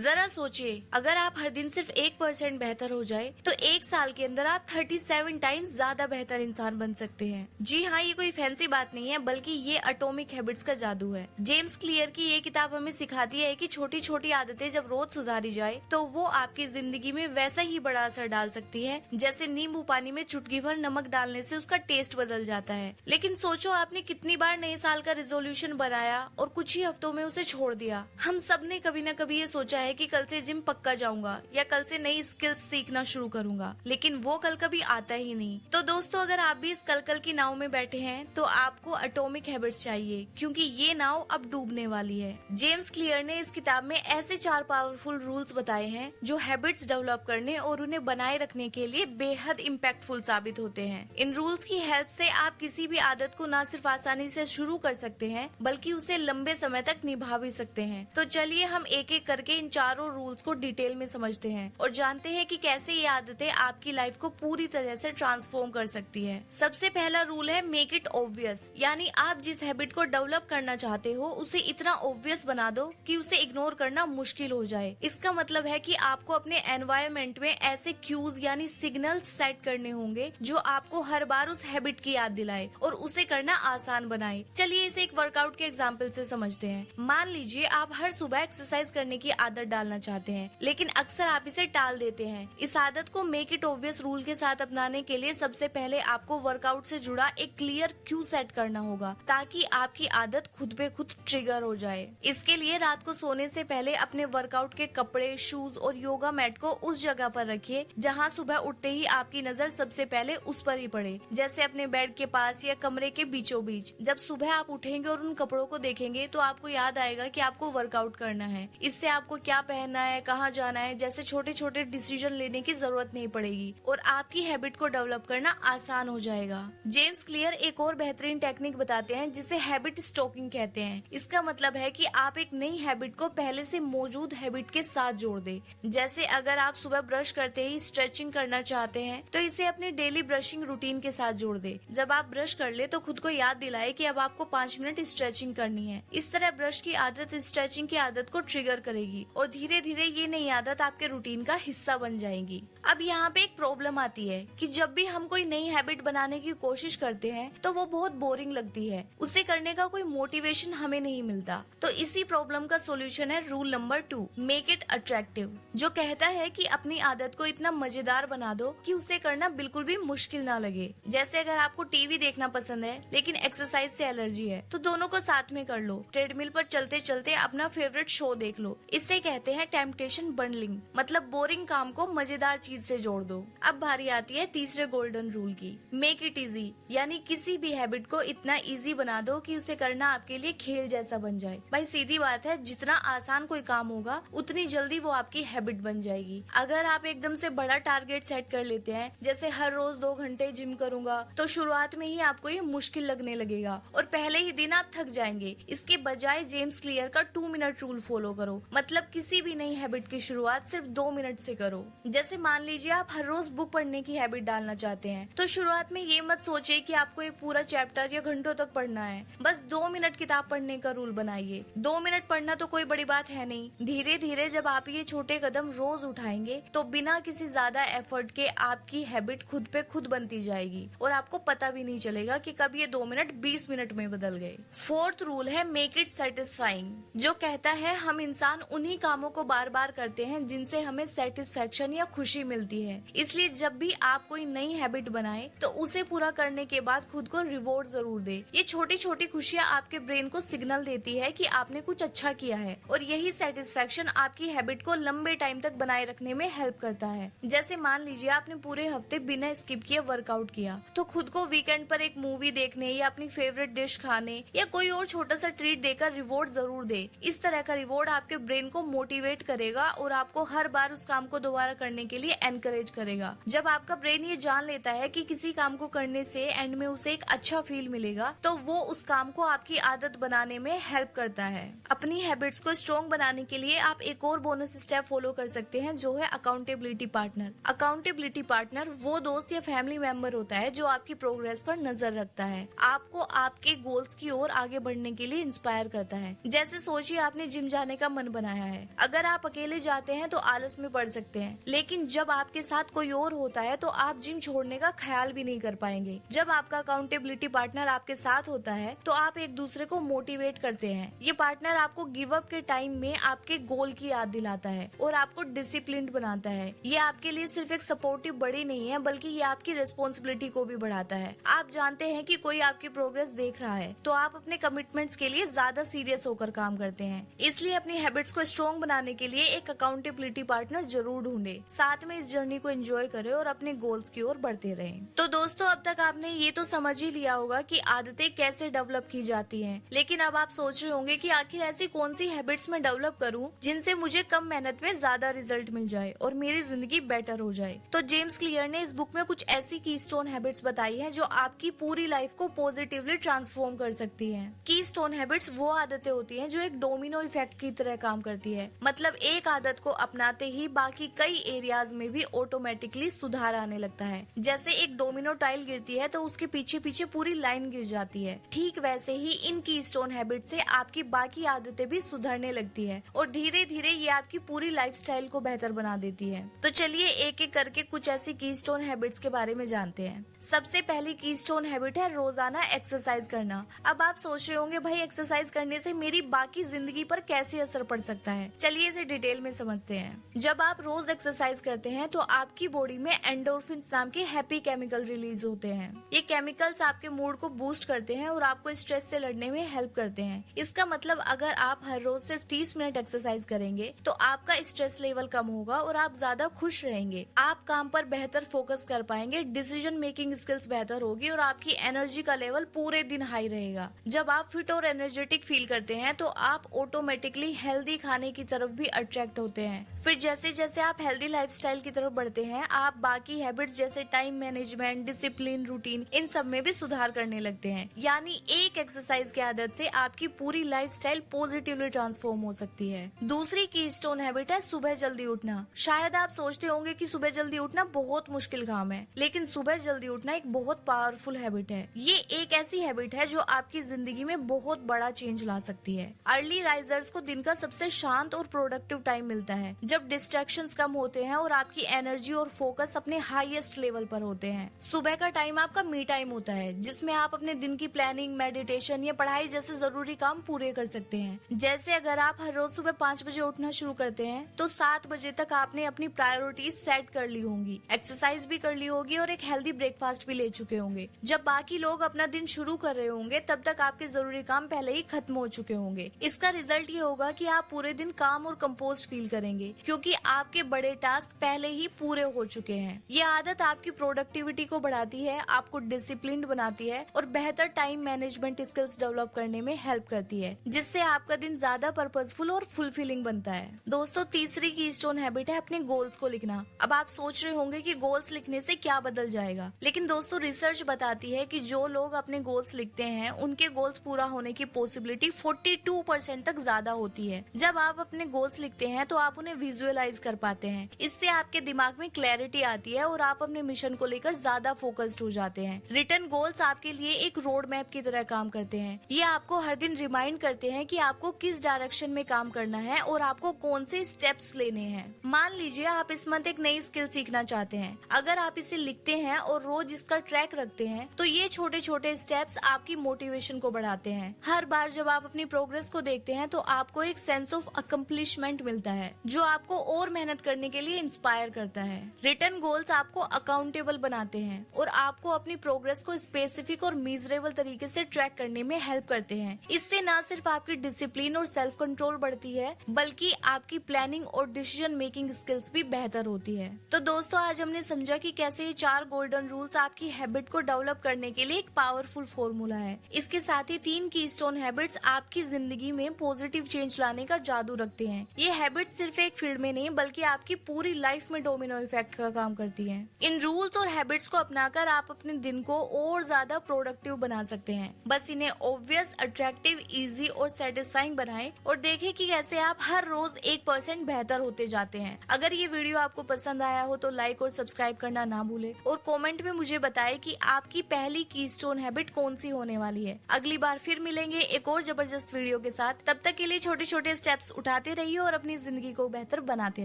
जरा सोचिए, अगर आप हर दिन सिर्फ 1% बेहतर हो जाए तो 1 साल के अंदर आप 37 टाइम्स ज्यादा बेहतर इंसान बन सकते हैं। जी हाँ, ये कोई फैंसी बात नहीं है, बल्कि ये एटॉमिक हैबिट्स का जादू है। जेम्स क्लियर की ये किताब हमें सिखाती है कि छोटी छोटी आदतें जब रोज सुधारी जाए तो वो आपकी जिंदगी में वैसा ही बड़ा असर डाल सकती है जैसे नींबू पानी में चुटकी भर नमक डालने से उसका टेस्ट बदल जाता है। लेकिन सोचो, आपने कितनी बार नए साल का रेजोल्यूशन बनाया और कुछ ही हफ्तों में उसे छोड़ दिया। हम सब ने कभी न कभी ये सोचा है कि कल से जिम पक्का जाऊंगा या कल से नई स्किल्स सीखना शुरू करूंगा, लेकिन वो कल कभी आता ही नहीं। तो दोस्तों, अगर आप भी इस कल की नाव में बैठे हैं तो आपको एटॉमिक हैबिट्स चाहिए, क्योंकि ये नाव अब डूबने वाली है। जेम्स क्लियर ने इस किताब में ऐसे 4 पावरफुल रूल्स बताए हैं जो हैबिट्स डेवलप करने और उन्हें बनाए रखने के लिए बेहद इम्पैक्टफुल साबित होते हैं। इन रूल्स की हेल्प से आप किसी भी आदत को न सिर्फ आसानी से शुरू कर सकते हैं बल्कि उसे लंबे समय तक निभा भी सकते हैं। तो चलिए हम एक एक करके इन चारों रूल्स को डिटेल में समझते हैं और जानते हैं कि कैसे ये आदतें आपकी लाइफ को पूरी तरह से ट्रांसफॉर्म कर सकती है। सबसे पहला रूल है मेक इट ऑब्वियस, यानी आप जिस हैबिट को डेवलप करना चाहते हो उसे इतना ऑब्वियस बना दो कि उसे इग्नोर करना मुश्किल हो जाए। इसका मतलब है कि आपको अपने एनवायरनमेंट में ऐसे क्यूज यानी सिग्नल्स सेट करने होंगे जो आपको हर बार उस हैबिट की याद दिलाए और उसे करना आसान बनाए। चलिए इसे एक वर्कआउट के एग्जाम्पल से समझते हैं। मान लीजिए आप हर सुबह एक्सरसाइज करने की आदत डालना चाहते हैं, लेकिन अक्सर आप इसे टाल देते हैं। इस आदत को मेक इट ऑब्वियस रूल के साथ अपनाने के लिए सबसे पहले आपको वर्कआउट से जुड़ा एक क्लियर क्यू सेट करना होगा ताकि आपकी आदत खुद पे खुद ट्रिगर हो जाए। इसके लिए रात को सोने से पहले अपने वर्कआउट के कपड़े, शूज और योगा मैट को उस जगह पर रखिए जहां सुबह उठते ही आपकी नजर सबसे पहले उस पर ही पड़े, जैसे अपने बेड के पास या कमरे के बीचों बीच। जब सुबह आप उठेंगे और उन कपड़ों को देखेंगे तो आपको याद आएगा कि आपको वर्कआउट करना है। इससे आपको क्या पहनना है, कहाँ जाना है जैसे छोटे छोटे डिसीजन लेने की जरूरत नहीं पड़ेगी और आपकी हैबिट को डेवलप करना आसान हो जाएगा। जेम्स क्लियर एक और बेहतरीन टेक्निक बताते हैं जिसे हैबिट स्टॉकिंग कहते हैं। इसका मतलब है कि आप एक नई हैबिट को पहले से मौजूद हैबिट के साथ जोड़ दे। जैसे अगर आप सुबह ब्रश करते ही स्ट्रेचिंग करना चाहते हैं तो इसे अपने डेली ब्रशिंग रूटीन के साथ जोड़ दे। जब आप ब्रश कर ले तो खुद को याद दिलाए कि अब आपको 5 मिनट स्ट्रेचिंग करनी है। इस तरह ब्रश की आदत स्ट्रेचिंग की आदत को ट्रिगर करेगी और धीरे धीरे ये नई आदत आपके रूटीन का हिस्सा बन जाएगी। अब यहाँ पे एक प्रॉब्लम आती है कि जब भी हम कोई नई हैबिट बनाने की कोशिश करते हैं तो वो बहुत बोरिंग लगती है, उसे करने का कोई मोटिवेशन हमें नहीं मिलता। तो इसी प्रॉब्लम का सोल्यूशन है rule number 2, make it attractive, जो कहता है कि अपनी आदत को इतना मजेदार बना दो कि उसे करना बिल्कुल भी मुश्किल ना लगे। जैसे अगर आपको टीवी देखना पसंद है लेकिन एक्सरसाइज से एलर्जी है तो दोनों को साथ में कर लो। ट्रेडमिल पर चलते चलते अपना फेवरेट शो देख लो। इसे कहते हैं टेम्पटेशन बंडलिंग, मतलब बोरिंग काम को मजेदार चीज से जोड़ दो। अब बारी आती है तीसरे गोल्डन रूल की, मेक इट इजी, यानी किसी भी हैबिट को इतना इजी बना दो कि उसे करना आपके लिए खेल जैसा बन जाए। भाई सीधी बात है, जितना आसान कोई काम होगा उतनी जल्दी वो आपकी हैबिट बन जाएगी। अगर आप एकदम से बड़ा टारगेट सेट कर लेते हैं, जैसे हर रोज 2 घंटे जिम करूंगा, तो शुरुआत में ही आपको ये मुश्किल लगने लगेगा और पहले ही दिन आप थक जाएंगे। इसके बजाय जेम्स क्लियर का 2 मिनट रूल फॉलो करो, मतलब किसी भी नई हैबिट की शुरुआत सिर्फ 2 मिनट से करो। जैसे मान लीजिए आप हर रोज बुक पढ़ने की हैबिट डालना चाहते हैं, तो शुरुआत में ये मत सोचिए कि आपको एक पूरा चैप्टर या घंटों तक पढ़ना है। बस 2 मिनट किताब पढ़ने का रूल बनाइए। 2 मिनट पढ़ना तो कोई बड़ी बात है नहीं। धीरे धीरे जब आप ये छोटे कदम रोज उठाएंगे तो बिना किसी ज्यादा एफर्ट के आपकी हैबिट खुद पे खुद बनती जाएगी और आपको पता भी नहीं चलेगा कि कब ये 2 मिनट 20 मिनट में बदल गए। 4th रूल है मेक इट सेटिस्फाइंग, जो कहता है हम इंसान उन्हीं कामों को बार बार करते हैं जिनसे हमें सेटिस्फेक्शन या खुशी मिलती है। इसलिए जब भी आप कोई नई हैबिट बनाएं तो उसे पूरा करने के बाद खुद को रिवॉर्ड जरूर दे। ये छोटी छोटी खुशियाँ आपके ब्रेन को सिग्नल देती है कि आपने कुछ अच्छा किया है और यही सेटिस्फेक्शन आपकी हैबिट को लंबे टाइम तक बनाए रखने में हेल्प करता है। जैसे मान लीजिए आपने पूरे हफ्ते बिना स्किप किए वर्कआउट किया, तो खुद को वीकेंड पर एक मूवी देखने या अपनी फेवरेट डिश खाने या कोई और छोटा सा ट्रीट देकर रिवॉर्ड जरूर दे। इस तरह का रिवॉर्ड आपके ब्रेन को मोटिवेट करेगा और आपको हर बार उस काम को दोबारा करने के लिए एनकरेज करेगा। जब आपका ब्रेन ये जान लेता है कि किसी काम को करने से एंड में उसे एक अच्छा फील मिलेगा, तो वो उस काम को आपकी आदत बनाने में हेल्प करता है। अपनी हैबिट्स को स्ट्रॉन्ग बनाने के लिए आप एक और बोनस स्टेप फॉलो कर सकते हैं, जो है अकाउंटेबिलिटी पार्टनर। अकाउंटेबिलिटी पार्टनर वो दोस्त या फैमिली मेंबर होता है जो आपकी प्रोग्रेस पर नजर रखता है, आपको आपके गोल्स की ओर आगे बढ़ने के लिए इंस्पायर करता है। जैसे सोचिए आपने जिम जाने का मन बनाया है अगर आप अकेले जाते हैं तो आलस में पड़ सकते हैं, लेकिन जब आपके साथ कोई और होता है तो आप जिम छोड़ने का ख्याल भी नहीं कर पाएंगे। जब आपका अकाउंटेबिलिटी पार्टनर आपके साथ होता है तो आप एक दूसरे को मोटिवेट करते हैं। ये पार्टनर आपको गिव अप के टाइम में आपके गोल की याद दिलाता है और आपको डिसिप्लिन्ड बनाता है। ये आपके लिए सिर्फ एक सपोर्टिव बड़ी नहीं है, बल्कि ये आपकी रिस्पॉन्सिबिलिटी को भी बढ़ाता है। आप जानते हैं कि कोई आपकी प्रोग्रेस देख रहा है तो आप अपने कमिटमेंट्स के लिए ज्यादा सीरियस होकर काम करते हैं। इसलिए अपनी हैबिट्स को स्ट्रॉन्ग बनाने के लिए एक अकाउंटेबिलिटी पार्टनर जरूर ढूंढे। साथ में इस जर्नी को एंजॉय करें और अपने गोल्स की ओर बढ़ते रहें। तो दोस्तों, अब तक आपने ये तो समझ ही लिया होगा कि आदतें कैसे डेवलप की जाती हैं। लेकिन अब आप सोच रहे होंगे कि आखिर ऐसी कौन सी हैबिट्स में डेवलप करूं जिनसे मुझे कम मेहनत में ज्यादा रिजल्ट मिल जाए और मेरी जिंदगी बेटर हो जाए। तो जेम्स क्लियर ने इस बुक में कुछ ऐसी कीस्टोन हैबिट्स बताई है जो आपकी पूरी लाइफ को पॉजिटिवली ट्रांसफॉर्म कर सकती है। कीस्टोन हैबिट्स वो आदतें होती है जो एक डोमिनो इफेक्ट की तरह काम करती है। मतलब एक आदत को अपनाते ही बाकी कई एरियाज में भी ऑटोमेटिकली सुधार आने लगता है। जैसे एक डोमिनो टाइल गिरती है तो उसके पीछे पीछे पूरी लाइन गिर जाती है। ठीक वैसे ही इन कीस्टोन हैबिट से आपकी बाकी आदतें भी सुधरने लगती है और धीरे धीरे ये आपकी पूरी लाइफस्टाइल को बेहतर बना देती है। तो चलिए एक एक करके कुछ ऐसी कीस्टोन हैबिट्स के बारे में जानते हैं। सबसे पहली कीस्टोन हैबिट है रोजाना एक्सरसाइज करना। अब आप सोच रहे होंगे भाई एक्सरसाइज करने से मेरी बाकी जिंदगी पर कैसे असर पड़ सकता है। चलिए इसे डिटेल में समझते हैं। जब आप रोज एक्सरसाइज करते हैं तो आपकी बॉडी में एंडोर्फिन्स नाम के हैप्पी केमिकल रिलीज होते हैं। ये केमिकल्स आपके मूड को बूस्ट करते हैं और आपको स्ट्रेस से लड़ने में हेल्प करते हैं। इसका मतलब अगर आप हर रोज सिर्फ 30 मिनट एक्सरसाइज करेंगे तो आपका स्ट्रेस लेवल कम होगा और आप ज्यादा खुश रहेंगे। आप काम पर बेहतर फोकस कर पाएंगे, डिसीजन मेकिंग स्किल्स बेहतर होगी और आपकी एनर्जी का लेवल पूरे दिन हाई रहेगा। जब आप फिट और एनर्जेटिक फील करते हैं तो आप ऑटोमेटिकली हेल्दी खाने की तरफ भी अट्रैक्ट होते हैं। फिर जैसे जैसे आप हेल्दी लाइफस्टाइल की तरफ बढ़ते हैं आप बाकी हैबिट्स जैसे टाइम मैनेजमेंट, डिसिप्लिन, रूटीन, इन सब में भी सुधार करने लगते हैं। यानी एक एक्सरसाइज की आदत से आपकी पूरी लाइफस्टाइल पॉजिटिवली ट्रांसफॉर्म हो सकती है। दूसरी कीस्टोन हैबिट है सुबह जल्दी उठना। शायद आप सोचते होंगे कि सुबह जल्दी उठना बहुत मुश्किल काम है, लेकिन सुबह जल्दी उठना एक बहुत पावरफुल हैबिट है। ये एक ऐसी हैबिट है जो आपकी जिंदगी में बहुत बड़ा चेंज ला सकती है। अर्ली राइजर्स को दिन का सबसे शांत और प्रोडक्टिव टाइम मिलता है, जब डिस्ट्रैक्शंस कम होते हैं और आपकी एनर्जी और फोकस अपने हाईएस्ट लेवल पर होते हैं। सुबह का टाइम आपका मी टाइम होता है, जिसमें आप अपने दिन की प्लानिंग, मेडिटेशन या पढ़ाई जैसे जरूरी काम पूरे कर सकते हैं। जैसे अगर आप हर रोज सुबह 5 बजे उठना शुरू करते हैं तो 7 बजे तक आपने अपनी प्रायोरिटीज सेट कर ली होंगी, एक्सरसाइज भी कर ली होगी और एक हेल्दी ब्रेकफास्ट भी ले चुके होंगे। जब बाकी लोग अपना दिन शुरू कर रहे होंगे तब तक आपके जरूरी काम पहले ही खत्म हो चुके होंगे। इसका रिजल्ट ये होगा कि आप पूरे दिन काम और कंपोज फील करेंगे, क्योंकि आपके बड़े टास्क पहले ही पूरे हो चुके हैं। ये आदत आपकी प्रोडक्टिविटी को बढ़ाती है, आपको डिसिप्लिन्ड बनाती है और बेहतर टाइम मैनेजमेंट स्किल्स डेवलप करने में हेल्प करती है, जिससे आपका दिन ज्यादा पर्पसफुल और फुलफिलिंग बनता है। दोस्तों, तीसरी कीस्टोन हैबिट है अपने गोल्स को लिखना। अब आप सोच रहे होंगे कि गोल्स लिखने से क्या बदल जाएगा, लेकिन दोस्तों रिसर्च बताती है कि जो लोग अपने गोल्स लिखते हैं उनके गोल्स पूरा होने की पॉसिबिलिटी 42% तक ज्यादा होती है। जब आप अपने गोल्स लिखते हैं तो आप उन्हें विजुअलाइज कर पाते हैं। इससे आपके दिमाग में क्लैरिटी आती है और आप अपने मिशन को लेकर ज्यादा फोकस्ड हो जाते हैं। रिटन गोल्स आपके लिए एक रोड मैप की तरह काम करते हैं। ये आपको हर दिन रिमाइंड करते हैं कि आपको किस डायरेक्शन में काम करना है और आपको कौन से स्टेप्स लेने हैं। मान लीजिए आप इस मंथ एक नई स्किल सीखना चाहते हैं। अगर आप इसे लिखते हैं और रोज इसका ट्रैक रखते हैं तो ये छोटे छोटे स्टेप्स आपकी मोटिवेशन को बढ़ाते हैं। हर बार जब आप अपनी प्रोग्रेस को देखते हैं तो आपको एक सेंस ऑफ अकम्प्लिशमेंट मिलता है, जो आपको और मेहनत करने के लिए इंस्पायर करता है। रिटन गोल्स आपको अकाउंटेबल बनाते हैं और आपको अपनी प्रोग्रेस को स्पेसिफिक और मीजरेबल तरीके से ट्रैक करने में हेल्प करते हैं। इससे न सिर्फ आपकी डिसिप्लिन और सेल्फ कंट्रोल बढ़ती है, बल्कि आपकी प्लानिंग और डिसीजन मेकिंग स्किल्स भी बेहतर होती है। तो दोस्तों, आज हमने समझा कि कैसे ये 4 गोल्डन रूल्स आपकी हैबिट को डेवलप करने के लिए एक पावरफुल फॉर्मूला है। इसके साथ ही 3 कीस्टोन हैबिट्स आपकी जिंदगी में पॉजिटिव चेंज लाने का जादू रखते हैं। ये हैबिट्स सिर्फ एक फील्ड में नहीं बल्कि आपकी पूरी लाइफ में डोमिनो इफेक्ट का काम करती हैं। इन रूल्स और हैबिट्स को अपनाकर आप अपने दिन को और ज्यादा प्रोडक्टिव बना सकते हैं। बस इन्हें ऑब्वियस, अट्रैक्टिव, इजी और सेटिस्फाइंग बनाएं और देखें कि कैसे आप हर रोज 1% बेहतर होते जाते हैं। अगर ये वीडियो आपको पसंद आया हो तो लाइक और सब्सक्राइब करना ना भूलें और कमेंट में मुझे बताएं कि आपकी पहली कीस्टोन हैबिट कौन सी होने वाली है। अगली बार फिर मिलेंगे एक और जबरदस्त वीडियो के साथ। तब तक के लिए छोटे छोटे स्टेप्स उठा बढ़ाते रहिए और अपनी जिंदगी को बेहतर बनाते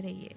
रहिए।